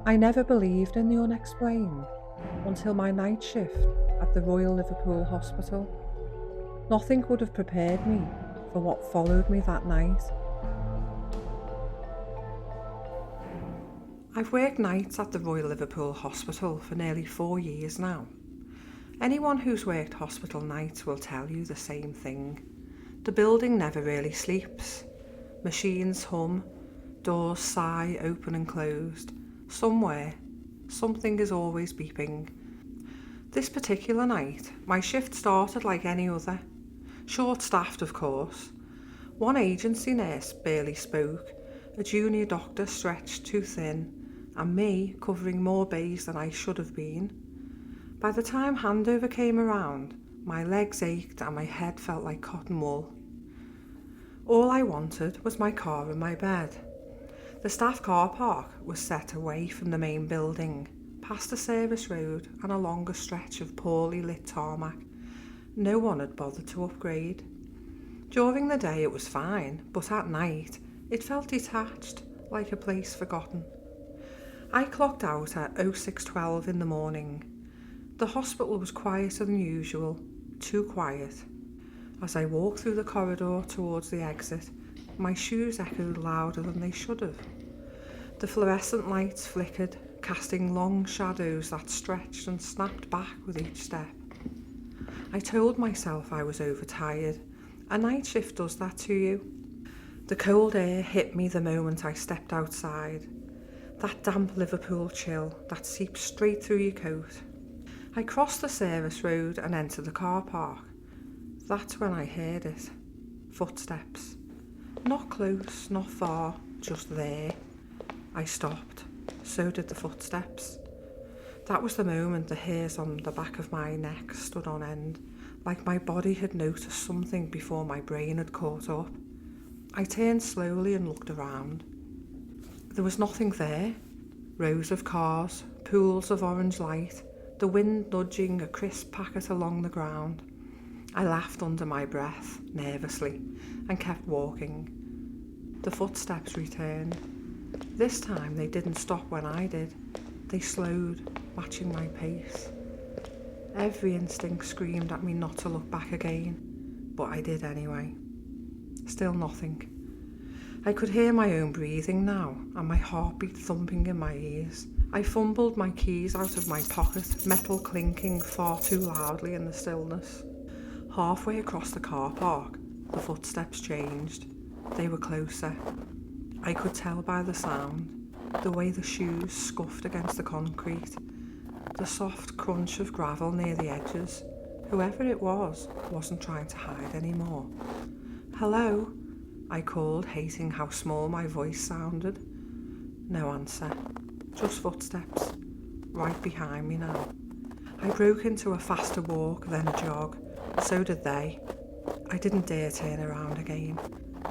I never believed in the unexplained until my night shift at the Royal Liverpool Hospital. Nothing could have prepared me for what followed me that night. I've worked nights at the Royal Liverpool Hospital for nearly 4 years now. Anyone who's worked hospital nights will tell you the same thing. The building never really sleeps. Machines hum, doors sigh open and closed. Somewhere, something is always beeping. This particular night, my shift started like any other. Short-staffed, of course. One agency nurse barely spoke, a junior doctor stretched too thin, and me covering more bays than I should have been. By the time handover came around, my legs ached and my head felt like cotton wool. All I wanted was my car and my bed. The staff car park was set away from the main building, past a service road and a longer stretch of poorly lit tarmac. No one had bothered to upgrade. During the day it was fine, but at night it felt detached, like a place forgotten. I clocked out at 06:12 in the morning. The hospital was quieter than usual, too quiet. As I walked through the corridor towards the exit, my shoes echoed louder than they should have. The fluorescent lights flickered, casting long shadows that stretched and snapped back with each step. I told myself I was overtired. A night shift does that to you. The cold air hit me the moment I stepped outside. That damp Liverpool chill that seeps straight through your coat. I crossed the service road and entered the car park. That's when I heard it. Footsteps. Not close, not far, just there. I stopped. So did the footsteps. That was the moment the hairs on the back of my neck stood on end, like my body had noticed something before my brain had caught up. I turned slowly and looked around. There was nothing there. Rows of cars, pools of orange light, the wind nudging a crisp packet along the ground. I laughed under my breath, nervously, and kept walking. The footsteps returned. This time they didn't stop when I did. They slowed, matching my pace. Every instinct screamed at me not to look back again, but I did anyway. Still nothing. I could hear my own breathing now, and my heartbeat thumping in my ears. I fumbled my keys out of my pocket, metal clinking far too loudly in the stillness. Halfway across the car park, the footsteps changed. They were closer. I could tell by the sound, the way the shoes scuffed against the concrete, the soft crunch of gravel near the edges. Whoever it was wasn't trying to hide anymore. "Hello?" I called, hating how small my voice sounded. No answer. Just footsteps. Right behind me now. I broke into a faster walk, then a jog. So did they. I didn't dare turn around again.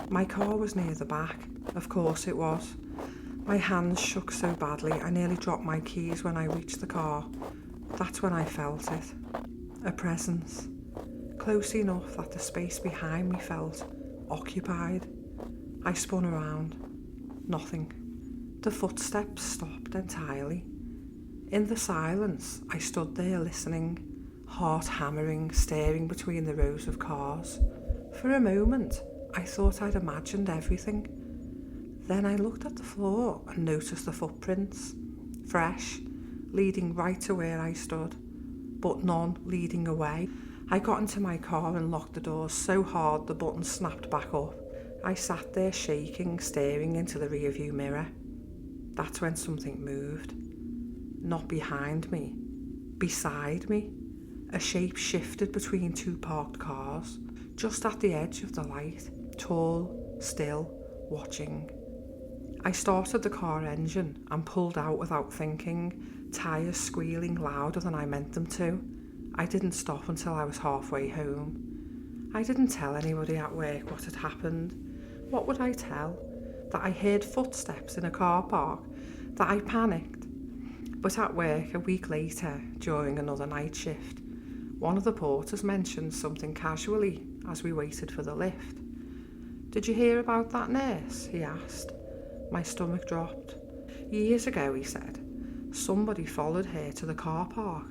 My car was near the back. Of course it was. My hands shook so badly I nearly dropped my keys when I reached the car. That's when I felt it. A presence. Close enough that the space behind me felt occupied. I spun around. Nothing. The footsteps stopped entirely. In the silence, I stood there listening, heart hammering, staring between the rows of cars. For a moment, I thought I'd imagined everything. Then I looked at the floor and noticed the footprints, fresh, leading right to where I stood, but none leading away. I got into my car and locked the doors so hard the button snapped back up. I sat there shaking, staring into the rearview mirror. That's when something moved. Not behind me, beside me. A shape shifted between two parked cars, just at the edge of the light, tall, still, watching. I started the car engine and pulled out without thinking, tyres squealing louder than I meant them to. I didn't stop until I was halfway home. I didn't tell anybody at work what had happened. What would I tell? That I heard footsteps in a car park, that I panicked. But at work a week later, during another night shift, one of the porters mentioned something casually as we waited for the lift. "Did you hear about that nurse?" he asked. My stomach dropped. "Years ago," he said, Somebody followed her to the car park.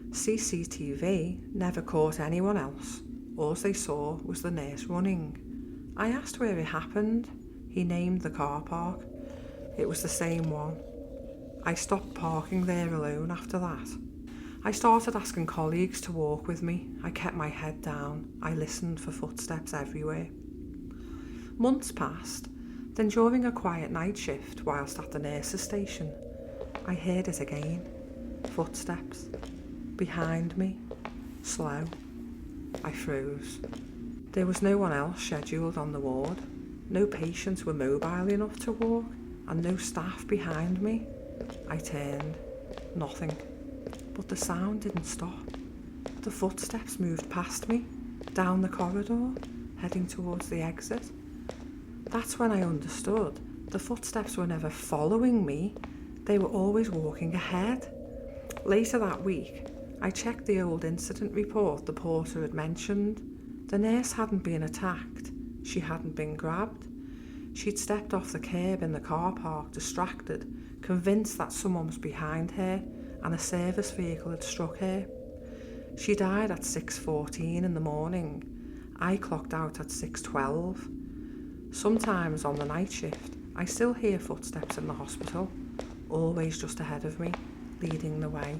CCTV never caught anyone else. All they saw was the nurse running. I asked where it happened. He named the car park. It was the same one. I stopped parking there alone after that. I started asking colleagues to walk with me. I kept my head down. I listened for footsteps everywhere. Months passed. Then during a quiet night shift whilst at the nurse's station, I heard it again. Footsteps. Behind me. Slow. I froze. There was no one else scheduled on the ward. No patients were mobile enough to walk, and no staff behind me. I turned. Nothing. But the sound didn't stop. The footsteps moved past me, down the corridor, heading towards the exit. That's when I understood. The footsteps were never following me. They were always walking ahead. Later that week, I checked the old incident report the porter had mentioned. The nurse hadn't been attacked. She hadn't been grabbed. She'd stepped off the curb in the car park, distracted, convinced that someone was behind her and a service vehicle had struck her. She died at 6:14 in the morning. I clocked out at 6:12. Sometimes on the night shift, I still hear footsteps in the hospital, always just ahead of me, leading the way.